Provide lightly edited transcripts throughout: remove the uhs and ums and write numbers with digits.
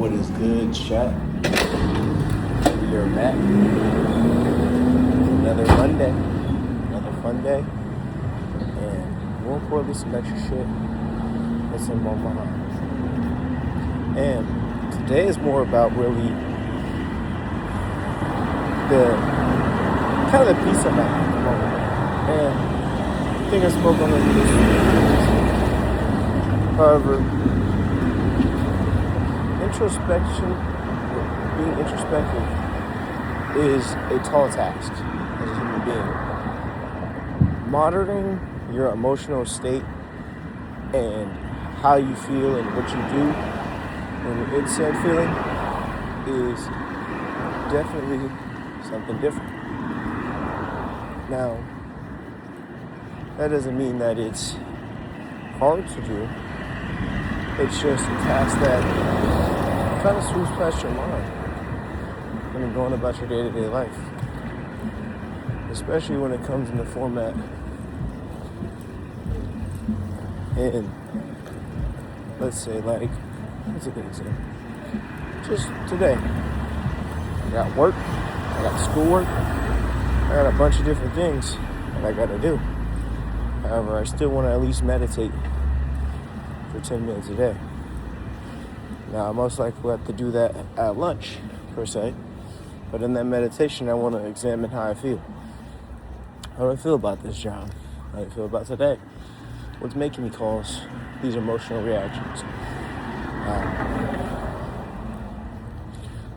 What is good, chat? We are back. Another Monday. Another fun day. And more importantly, some extra shit that's in my mind. And today is more about really the kind of the peace I'm at the moment. And I think I spoke on this. However, being introspective is a tall task as a human being. Monitoring your emotional state and how you feel and what you do when you're in said feeling is definitely something different. Now, that doesn't mean that it's hard to do. It's just a task that kind of swoops past your mind when you're going about your day-to-day life. Especially when it comes in the format in, let's say, like, what's a good example? Just today. I got work, I got schoolwork, I got a bunch of different things that I gotta do. However, I still want to at least meditate for 10 minutes a day. Now, I most likely will have to do that at lunch, per se. But in that meditation, I want to examine how I feel. How do I feel about this job? How do I feel about today? What's making me cause these emotional reactions?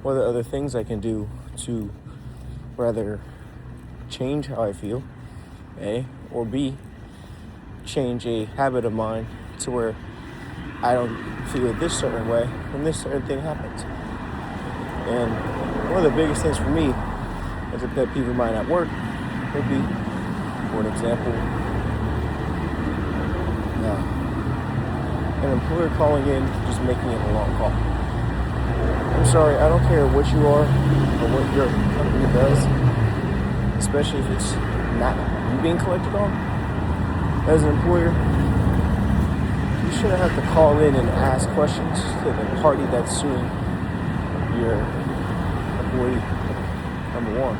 What are the other things I can do to rather change how I feel, A, or B, change a habit of mine to where I don't feel this certain way when this certain thing happens. And one of the biggest things for me as a pet peeve of mine at work would be, for an example, an employer calling in, just making it a long call. I'm sorry, I don't care what you are or what your company does, especially if it's not you being collected on. As an employer, you shouldn't have to call in and ask questions to the party that's suing your employee, number one.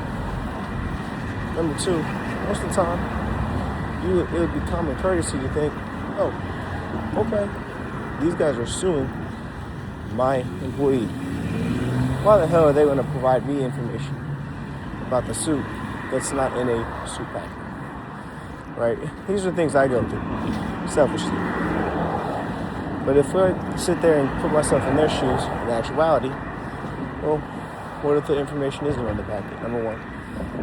Number two, most of the time, it would be common courtesy to think, oh, okay, these guys are suing my employee. Why the hell are they going to provide me information about the suit that's not in a suit packet? Right? These are things I go through, selfishly. But if I sit there and put myself in their shoes, in actuality, well, what if the information isn't on the packet, number one?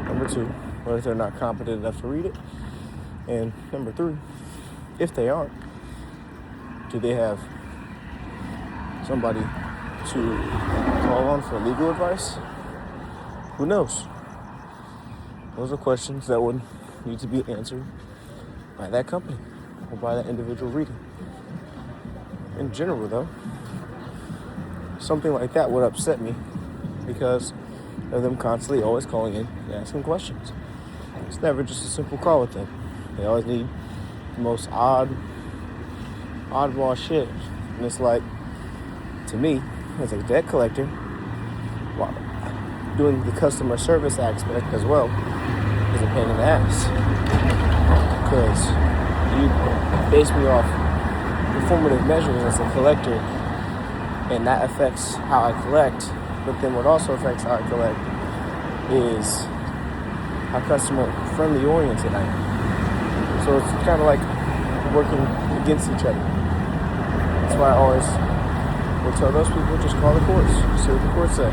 Number two, what if they're not competent enough to read it? And number three, if they aren't, do they have somebody to call on for legal advice? Who knows? Those are questions that would need to be answered by that company or by that individual reader. In general, though, something like that would upset me because of them constantly always calling in and asking questions. It's never just a simple call with them. They always need the most oddball shit. And it's like, to me, as a debt collector, while doing the customer service aspect as well is a pain in the ass. Because you base me off performative measures as a collector, and that affects how I collect. But then what also affects how I collect is how customer friendly oriented I am. So it's kind of like working against each other. That's why I always will tell those people, just call the courts, see what the courts say.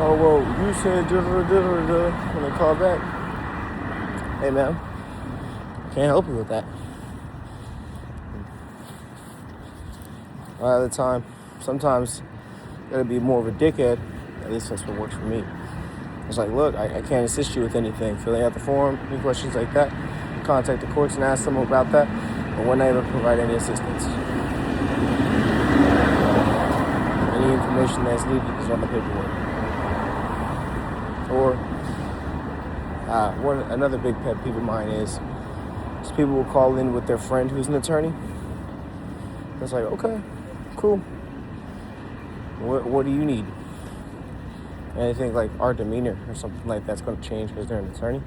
Oh, well, you said when they call back. Hey, man, can't help you with that. A lot of the time, sometimes you gotta be more of a dickhead. At least that's what works for me. It's like, look, I can't assist you with anything. Filling out the form, any questions like that, contact the courts and ask them about that, but we're not able to provide any assistance. Any information that's needed is on the paperwork. Or another big pet peeve of mine is people will call in with their friend who's an attorney. It's like, okay, cool. What do you need? And I think like our demeanor or something like that's going to change because they're an attorney,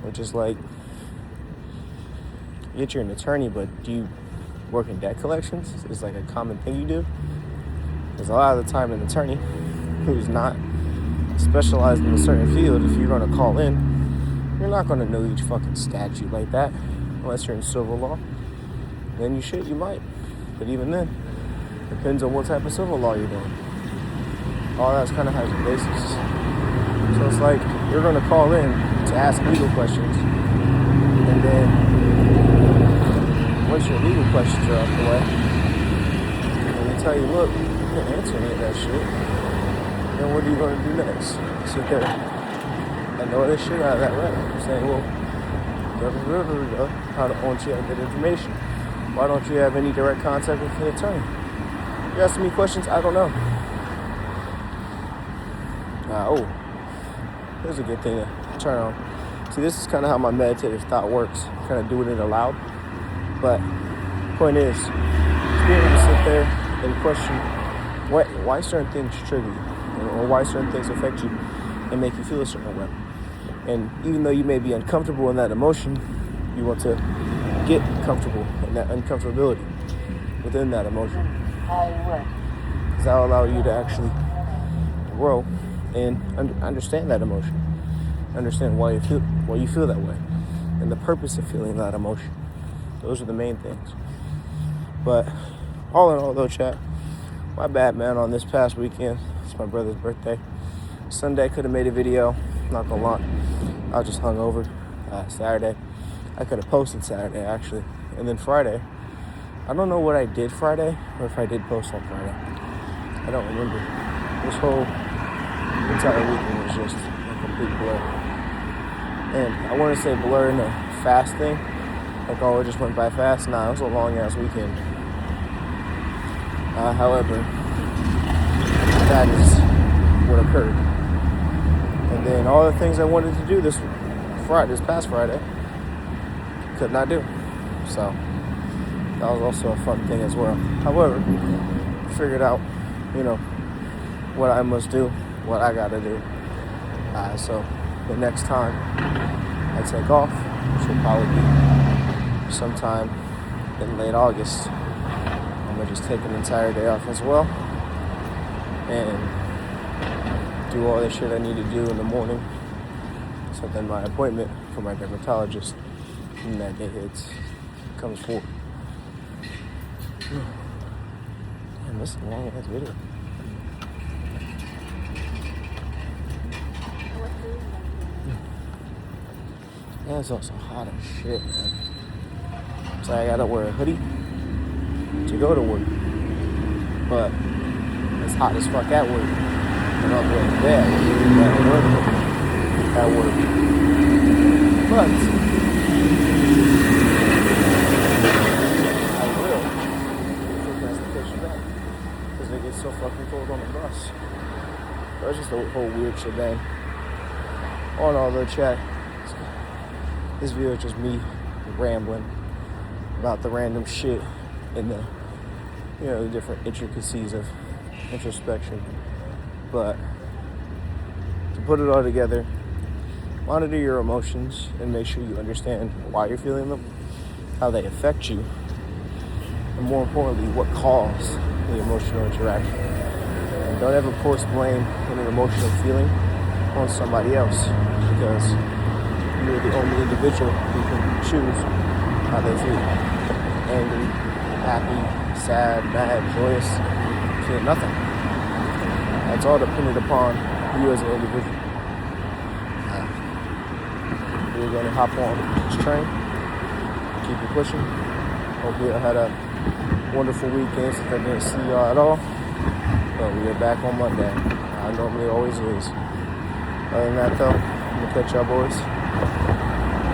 which is like, yet you're an attorney, but do you work in debt collections? Is like a common thing you do. Because a lot of the time, an attorney who's not specialized in a certain field, if you're going to call in, you're not going to know each fucking statute like that, unless you're in civil law. Then you might. But even then, depends on what type of civil law you're doing. All that's kind of has a basis. So it's like you're going to call in to ask legal questions, and then once your legal questions are out the way, and we tell you, look, you can't answer any of that shit, then what are you going to do next? Sit there and know this shit out of that letter. I'm saying, well, how don't you have that information? Why don't you have any direct contact with an attorney? You're asking me questions I don't know. Here's a good thing to turn on. See, this is kind of how my meditative thought works. Kind of doing it aloud. But point is, being able to sit there and question why certain things trigger you, or why certain things affect you and make you feel a certain way. And even though you may be uncomfortable in that emotion, you want to get comfortable in that uncomfortability within that emotion. Because that will allow you to actually grow and understand that emotion, understand why you feel that way, and the purpose of feeling that emotion. Those are the main things. But all in all, though, chat, my bad, man. On this past weekend, it's my brother's birthday. Sunday, could have made a video. Not gonna lie, I was just hungover. Saturday, I could have posted Saturday actually, and then Friday, I don't know what I did Friday or if I did post on Friday. I don't remember. This whole entire weekend was just a complete blur. And I want to say blur in a fast thing, like, oh, it just went by fast. Nah, it was a long ass weekend. However, that is what occurred. And then all the things I wanted to do this past Friday, could not do. So that was also a fun thing as well. However, figured out, what I must do, what I gotta do. So the next time I take off, which will probably be sometime in late August, I'm gonna just take an entire day off as well and do all the shit I need to do in the morning. So then my appointment for my dermatologist when that day comes forward. Damn, this is a long ass video. Yeah, it's also hot as shit, man. So I gotta wear a hoodie to go to work. But it's hot as fuck at work. And all the way to bed at work. But I will take transportation back because it gets so fucking cold on the bus. But it's just a whole weird shebang. On all the chat. This video is just me rambling about the random shit and the different intricacies of introspection. But to put it all together, monitor your emotions and make sure you understand why you're feeling them, how they affect you, and more importantly, what caused the emotional interaction. And don't ever force blame in an emotional feeling on somebody else, because you're the only individual who can choose how they feel. Angry, happy, sad, mad, joyous, feel nothing. That's all dependent upon you as an individual. We're going to hop on this train, keep it pushing. Hopefully I had a wonderful weekend since I didn't see y'all at all. But we are back on Monday. I normally always is. Other than that though, I'm going to catch y'all boys